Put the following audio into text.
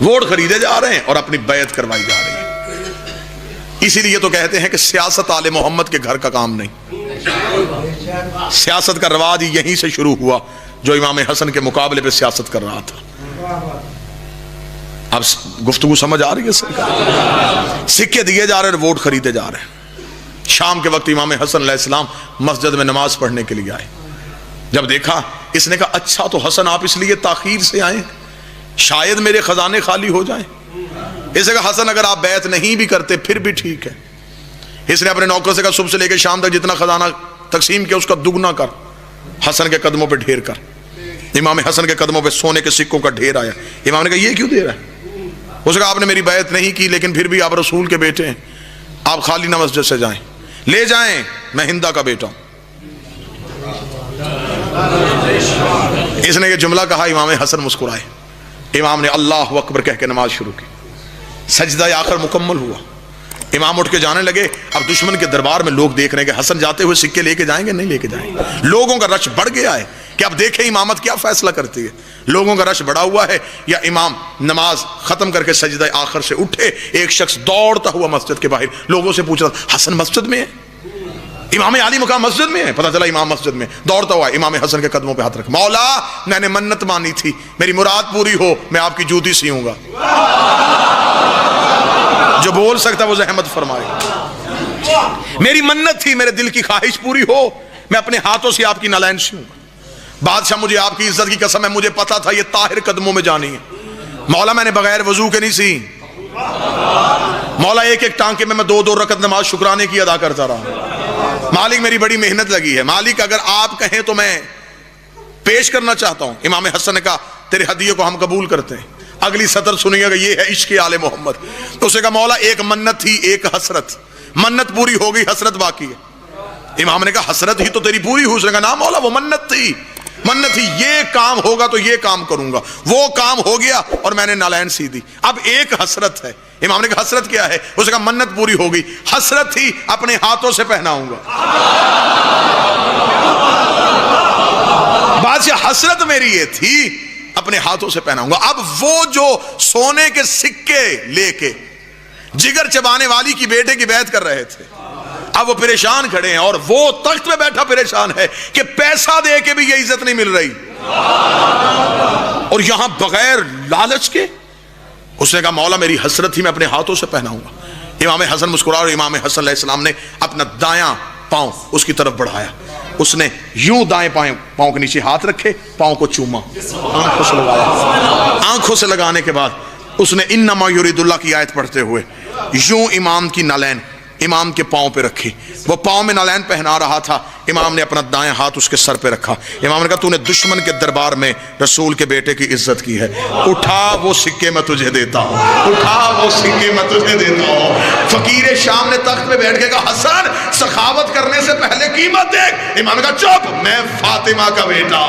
Vote خریدے جا رہے ہیں اور اپنی بیعت کروائی جا رہی ہے۔ اسی لیے تو کہتے ہیں کہ سیاست آل محمد کے گھر کا کام نہیں، سیاست کا رواج یہیں سے شروع ہوا، جو امام حسن کے مقابلے پہ سیاست کر رہا تھا۔ اب گفتگو سمجھ آ رہی ہے سر؟ سکے دیے جا رہے ہیں، ووٹ خریدے جا رہے ہیں۔ شام کے وقت امام حسن علیہ السلام مسجد میں نماز پڑھنے کے لیے آئے۔ جب دیکھا، اس نے کہا اچھا تو حسن آپ اس لیے تاخیر سے آئے، شاید میرے خزانے خالی ہو جائیں۔ اس نے کہا حسن اگر آپ بیعت نہیں بھی کرتے پھر بھی ٹھیک ہے۔ اس نے اپنے نوکر سے کہا صبح سے لے کے شام تک جتنا خزانہ تقسیم کیا اس کا دگنا کر، حسن کے قدموں پہ ڈھیر کر۔ امام حسن کے قدموں پہ سونے کے سکوں کا ڈھیر آیا۔ امام نے کہا یہ کیوں دے رہا ہے؟ اس نے کہا آپ نے میری بیعت نہیں کی لیکن پھر بھی آپ رسول کے بیٹے ہیں، آپ خالی نہ مسجد سے جائیں، لے جائیں، میں ہندا کا بیٹا ہوں۔ اس نے یہ جملہ کہا، امام حسن مسکرائے۔ امام نے اللہ اکبر کہہ کے نماز شروع کی۔ سجدہ آخر مکمل ہوا، امام اٹھ کے جانے لگے۔ اب دشمن کے دربار میں لوگ دیکھ رہے ہیں کہ حسن جاتے ہوئے سکے لے کے جائیں گے نہیں لے کے جائیں گے۔ لوگوں کا رش بڑھ گیا ہے کہ اب دیکھیں امامت کیا فیصلہ کرتی ہے۔ لوگوں کا رش بڑھا ہوا ہے، یا امام نماز ختم کر کے سجدہ آخر سے اٹھے، ایک شخص دوڑتا ہوا مسجد کے باہر لوگوں سے پوچھ رہا تھا حسن مسجد میں ہے، امام علی مقام مسجد میں ہے۔ پتہ چلا امام مسجد میں، دوڑتا ہوا امام حسن کے قدموں پہ ہاتھ رکھ، مولا میں نے منت مانی تھی، میری مراد پوری ہو میں آپ کی جوتی سیوں گا۔ جو بول سکتا وہ زحمت فرمائے، میری منت تھی، میرے دل کی خواہش پوری ہو میں اپنے ہاتھوں سے آپ کی نالین سیوں گا۔ بادشاہ مجھے آپ کی عزت کی قسم ہے، مجھے پتا تھا یہ طاہر قدموں میں جانی ہے، مولا میں نے بغیر وضو کے نہیں سی، مولا ایک ایک ٹانکے میں 2 رکعت نماز شکرانے کی ادا کرتا رہا، مالک میری بڑی محنت لگی ہے، مالک اگر آپ کہیں تو میں پیش کرنا چاہتا ہوں۔ امام حسن نے کہا تیرے ہدیے کو ہم قبول کرتے ہیں۔ اگلی سطر سنیے گا، یہ ہے عشق آل محمد۔ اس نے کہا مولا ایک منت تھی ایک حسرت، منت پوری ہو گئی حسرت باقی ہے۔ امام نے کہا حسرت ہی تو تیری پوری ہوئی۔ اس نے کہا نا مولا وہ منت تھی، منت تھی، یہ کام ہوگا تو یہ کام کروں گا، وہ کام ہو گیا اور میں نے نالین سی دی، اب ایک حسرت ہے۔ امام نے کہا حسرت کیا ہے؟ اس نے کہا منت پوری ہو گئی، حسرت تھی اپنے ہاتھوں سے پہناؤں گا۔ بادشاہ حسرت میری یہ تھی اپنے ہاتھوں سے پہناؤں گا۔ اب وہ جو سونے کے سکے لے کے جگر چبانے والی کی بیٹے کی بیعت کر رہے تھے، اب وہ پریشان کھڑے ہیں اور وہ تخت پہ بیٹھا پریشان ہے کہ پیسہ دے کے بھی یہ عزت نہیں مل رہی، اور یہاں بغیر لالچ کے اس نے کہا مولا میری حسرت ہی میں اپنے ہاتھوں سے پہناؤں گا۔ امام حسن مسکرا اور امام حسن علیہ السلام نے اپنا دایاں پاؤں اس کی طرف بڑھایا، اس نے یوں دائیں پاؤں کے نیچے ہاتھ رکھے، پاؤں کو چوما، آنکھوں سے لگایا، آنکھوں سے لگانے کے بعد اس نے انما یرید اللہ کی آیت پڑھتے ہوئے یوں امام کی نالین امام کے پاؤں پہ رکھی۔ وہ پاؤں میں نالین پہنا رہا تھا، امام نے اپنا دائیں ہاتھ اس کے سر پہ رکھا۔ امام نے کہا تو نے دشمن کے دربار میں رسول کے بیٹے کی عزت کی ہے، اٹھا وہ سکے میں تجھے دیتا ہوں، اٹھا وہ سکے میں تجھے دیتا ہوں۔ فقیر شام نے تخت پہ بیٹھ کے کہا حسن سخاوت کرنے سے پہلے قیمت دیکھ۔ امام نے کہا چپ، میں فاطمہ کا بیٹا،